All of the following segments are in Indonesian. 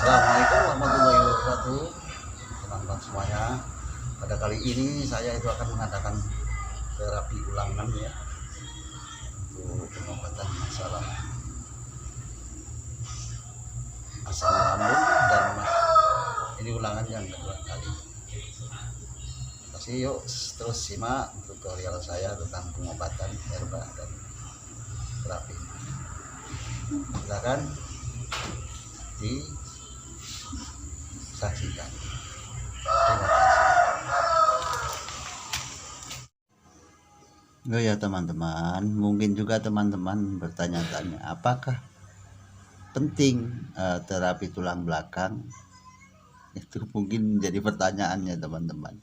Assalamualaikum warahmatullahi wabarakatuh, teman-teman semuanya. Pada kali ini saya itu akan mengadakan terapi ulangan ya, untuk pengobatan masalah asam lambung dan mah. Ini ulangan yang kedua kali. Kasih yuk terus simak tutorial saya tentang pengobatan herba dan terapi. Silakan disaksikan. Terima kasih. Oh ya teman-teman, mungkin juga teman-teman bertanya-tanya, apakah penting terapi tulang belakang? Itu mungkin jadi pertanyaannya teman-teman.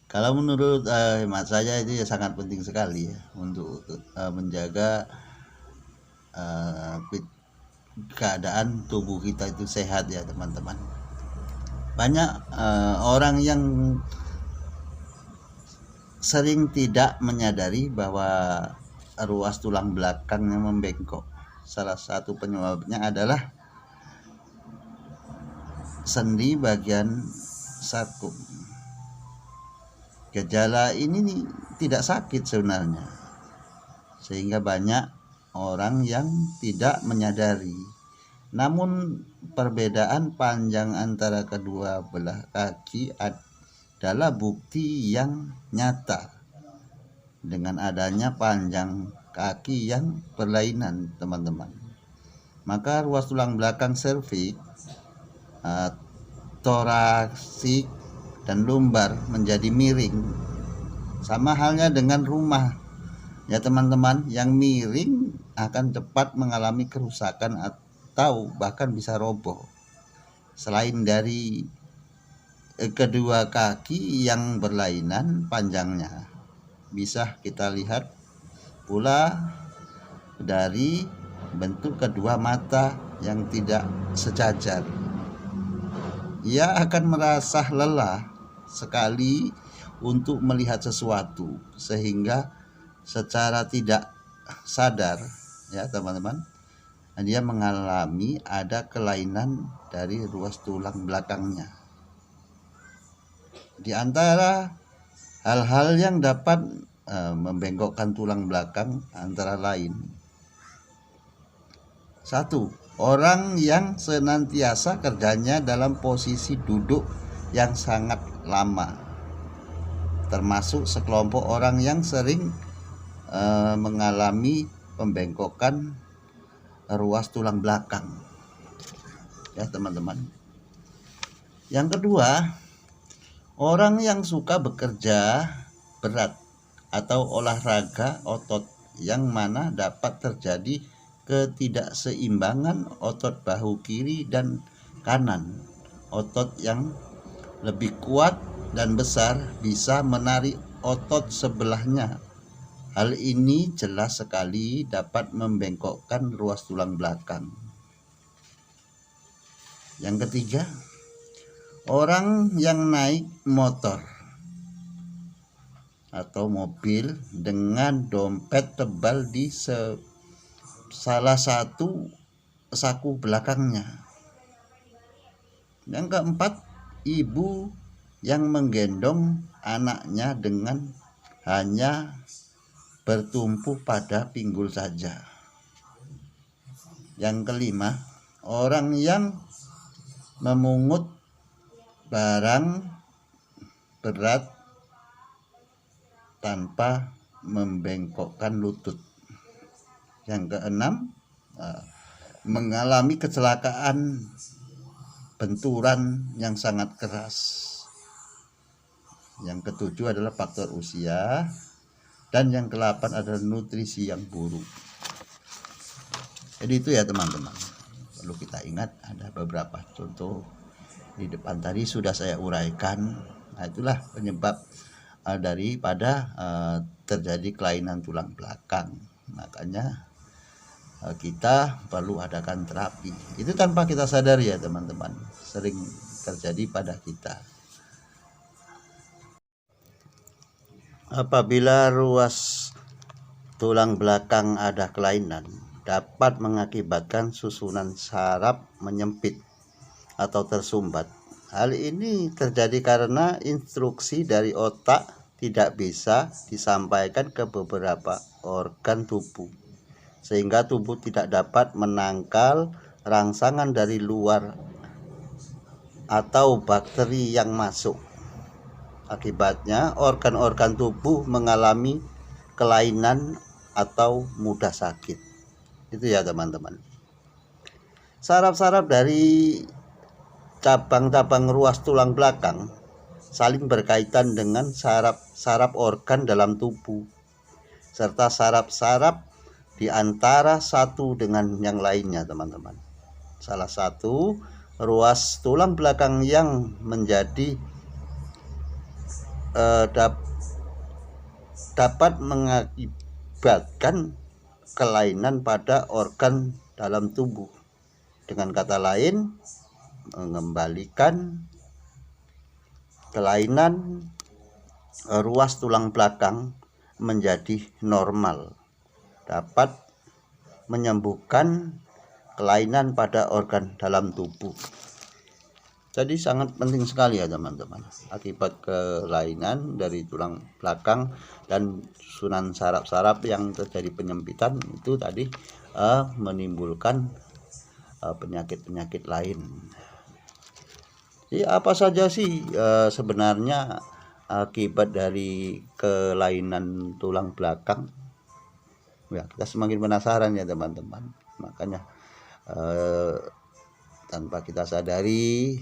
Kalau menurut hemat saya itu ya sangat penting sekali ya untuk menjaga keadaan tubuh kita itu sehat ya teman-teman. Banyak orang yang sering tidak menyadari bahwa ruas tulang belakangnya membengkok. Salah satu penyebabnya adalah sendi bagian sarkum. Gejala ini tidak sakit sebenarnya, sehingga banyak orang yang tidak menyadari. Namun perbedaan panjang antara kedua belah kaki adalah bukti yang nyata dengan adanya panjang kaki yang berlainan teman-teman. Maka ruas tulang belakang serviks, toraksik dan lumbar menjadi miring. Sama halnya dengan rumah ya teman-teman, yang miring akan cepat mengalami kerusakan atau bahkan bisa roboh. Selain dari kedua kaki yang berlainan panjangnya, bisa kita lihat pula dari bentuk kedua mata yang tidak sejajar. Ia akan merasa lelah sekali untuk melihat sesuatu, sehingga secara tidak sadar ya teman-teman, dia mengalami ada kelainan dari ruas tulang belakangnya. Di antara hal-hal yang dapat membengkokkan tulang belakang antara lain: 1. Orang yang senantiasa kerjanya dalam posisi duduk yang sangat lama, termasuk sekelompok orang yang sering mengalami pembengkokan ruas tulang belakang ya teman-teman. Yang kedua, orang yang suka bekerja berat atau olahraga otot, yang mana dapat terjadi ketidakseimbangan otot bahu kiri dan kanan. Otot yang lebih kuat dan besar bisa menarik otot sebelahnya. Hal ini jelas sekali dapat membengkokkan ruas tulang belakang. Yang ketiga, orang yang naik motor atau mobil dengan dompet tebal di salah satu saku belakangnya. Yang keempat, ibu yang menggendong anaknya dengan hanya bertumpu pada pinggul saja. Yang kelima, orang yang memungut barang berat tanpa membengkokkan lutut. Yang keenam, mengalami kecelakaan benturan yang sangat keras. Yang ketujuh adalah faktor usia. Dan yang ke-8 adalah nutrisi yang buruk. Jadi itu ya teman-teman, perlu kita ingat. Ada beberapa contoh di depan tadi sudah saya uraikan. Nah, itulah penyebab daripada terjadi kelainan tulang belakang. Makanya kita perlu adakan terapi. Itu tanpa kita sadar ya teman-teman, sering terjadi pada kita. Apabila ruas tulang belakang ada kelainan, dapat mengakibatkan susunan saraf menyempit atau tersumbat. Hal ini terjadi karena instruksi dari otak tidak bisa disampaikan ke beberapa organ tubuh, sehingga tubuh tidak dapat menangkal rangsangan dari luar atau bakteri yang masuk. Akibatnya, organ-organ tubuh mengalami kelainan atau mudah sakit. Itu ya teman-teman. Saraf-saraf dari cabang-cabang ruas tulang belakang saling berkaitan dengan saraf-saraf organ dalam tubuh, serta saraf-saraf di antara satu dengan yang lainnya, teman-teman. Salah satu ruas tulang belakang yang menjadi dapat mengakibatkan kelainan pada organ dalam tubuh. Dengan kata lain, mengembalikan kelainan ruas tulang belakang menjadi normal, dapat menyembuhkan kelainan pada organ dalam tubuh. Jadi sangat penting sekali ya teman-teman. Akibat kelainan dari tulang belakang dan susunan saraf-saraf yang terjadi penyempitan itu tadi menimbulkan penyakit-penyakit lain. Jadi apa saja sih sebenarnya akibat dari kelainan tulang belakang? Ya, kita semakin penasaran ya teman-teman. Makanya tanpa kita sadari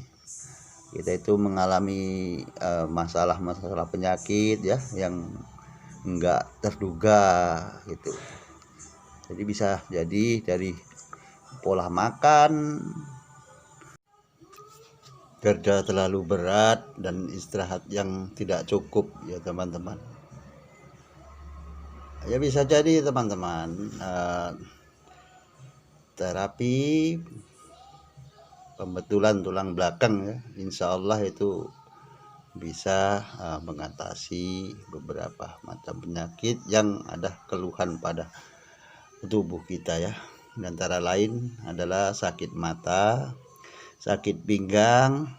kita itu mengalami masalah-masalah penyakit ya yang enggak terduga gitu. Jadi bisa jadi dari pola makan, kerja terlalu berat, dan istirahat yang tidak cukup ya teman-teman. Ya bisa jadi teman-teman, terapi pembetulan tulang belakang ya, insya Allah itu bisa mengatasi beberapa macam penyakit yang ada keluhan pada tubuh kita ya. Di antara lain adalah sakit mata, sakit pinggang,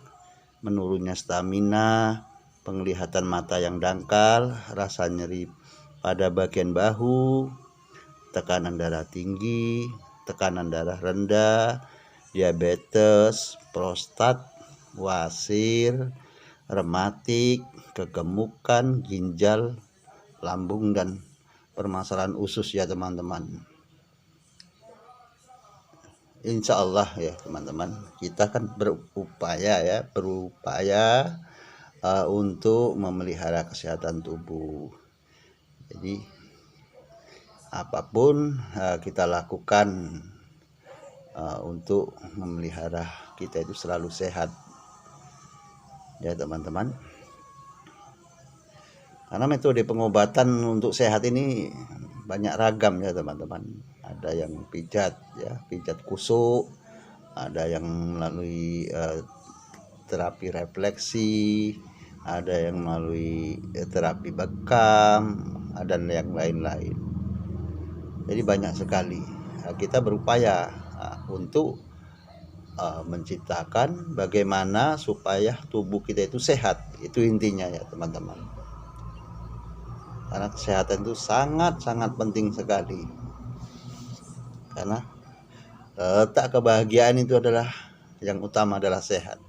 menurunnya stamina, penglihatan mata yang dangkal, rasa nyeri pada bagian bahu, tekanan darah tinggi, tekanan darah rendah, diabetes, prostat, wasir, rematik, kegemukan, ginjal, lambung, dan permasalahan usus ya teman-teman. Insya Allah ya teman-teman, kita kan berupaya untuk memelihara kesehatan tubuh. Jadi apapun kita lakukan untuk memelihara kita itu selalu sehat ya teman-teman. Karena metode pengobatan untuk sehat ini banyak ragam ya teman-teman. Ada yang pijat ya, pijat kusuk, ada yang melalui terapi refleksi, ada yang melalui terapi bekam, dan yang lain-lain. Jadi banyak sekali. Kita berupaya untuk menciptakan bagaimana supaya tubuh kita itu sehat. Itu intinya ya teman-teman. Karena kesehatan itu sangat-sangat penting sekali. Karena letak kebahagiaan itu adalah yang utama adalah sehat.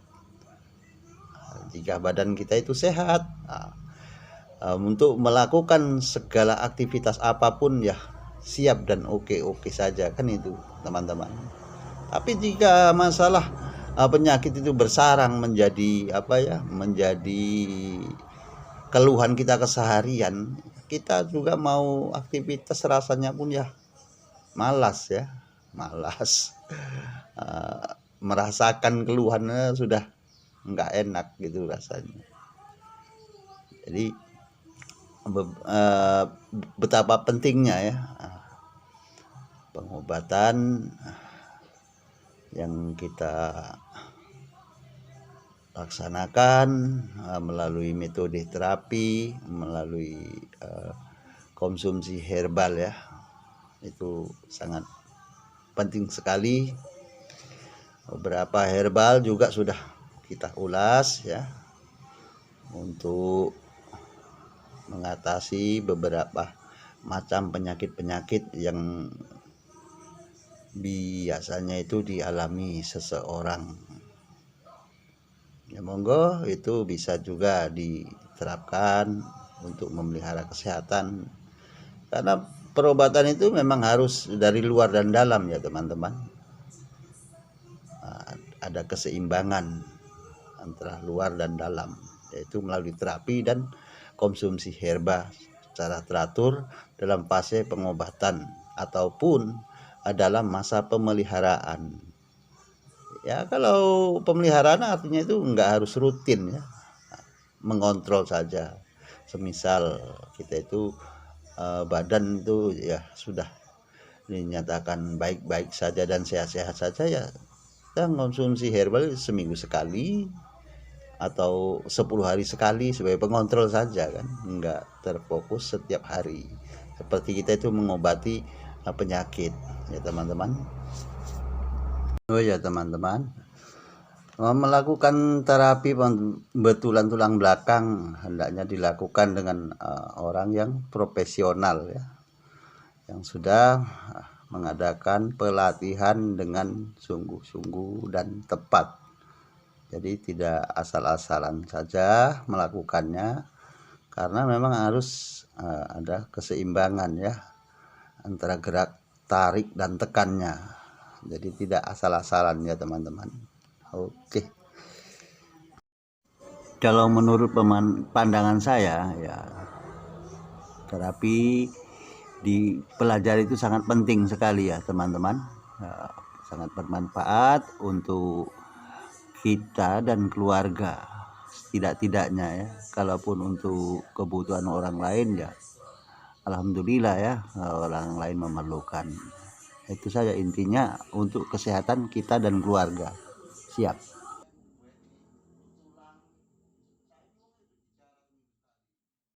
Jika badan kita itu sehat, untuk melakukan segala aktivitas apapun ya siap dan oke saja kan itu teman-teman. Tapi jika masalah penyakit itu bersarang menjadi menjadi keluhan kita keseharian, kita juga mau aktivitas rasanya pun ya malas, merasakan keluhannya sudah nggak enak gitu rasanya. Jadi betapa pentingnya ya pengobatan yang kita laksanakan melalui metode terapi, melalui konsumsi herbal ya, itu sangat penting sekali Beberapa herbal juga sudah kita ulas ya, untuk mengatasi beberapa macam penyakit-penyakit yang biasanya itu dialami seseorang. Ya monggo, itu bisa juga diterapkan untuk memelihara kesehatan, karena perobatan itu memang harus dari luar dan dalam ya teman-teman. Ada keseimbangan antara luar dan dalam, yaitu melalui terapi dan konsumsi herba secara teratur dalam fase pengobatan ataupun dalam masa pemeliharaan. Ya kalau pemeliharaan artinya itu enggak harus rutin ya, mengontrol saja. Semisal kita itu badan itu ya sudah dinyatakan baik-baik saja dan sehat-sehat saja, ya kita konsumsi herbal seminggu sekali atau 10 hari sekali sebagai pengontrol saja kan, enggak terfokus setiap hari seperti kita itu mengobati penyakit ya teman-teman. Oh ya teman-teman, melakukan terapi pembetulan tulang belakang hendaknya dilakukan dengan orang yang profesional ya, yang sudah mengadakan pelatihan dengan sungguh-sungguh dan tepat. Jadi tidak asal-asalan saja melakukannya, karena memang harus ada keseimbangan ya antara gerak tarik dan tekannya. Jadi tidak asal-asalan ya teman-teman. Oke. Kalau menurut pandangan saya ya, terapi dipelajari itu sangat penting sekali ya teman-teman. Sangat bermanfaat untuk kita dan keluarga. Tidak-tidaknya ya, kalaupun untuk kebutuhan orang lain ya alhamdulillah ya, orang lain memerlukan. Itu saja intinya, untuk kesehatan kita dan keluarga. Siap.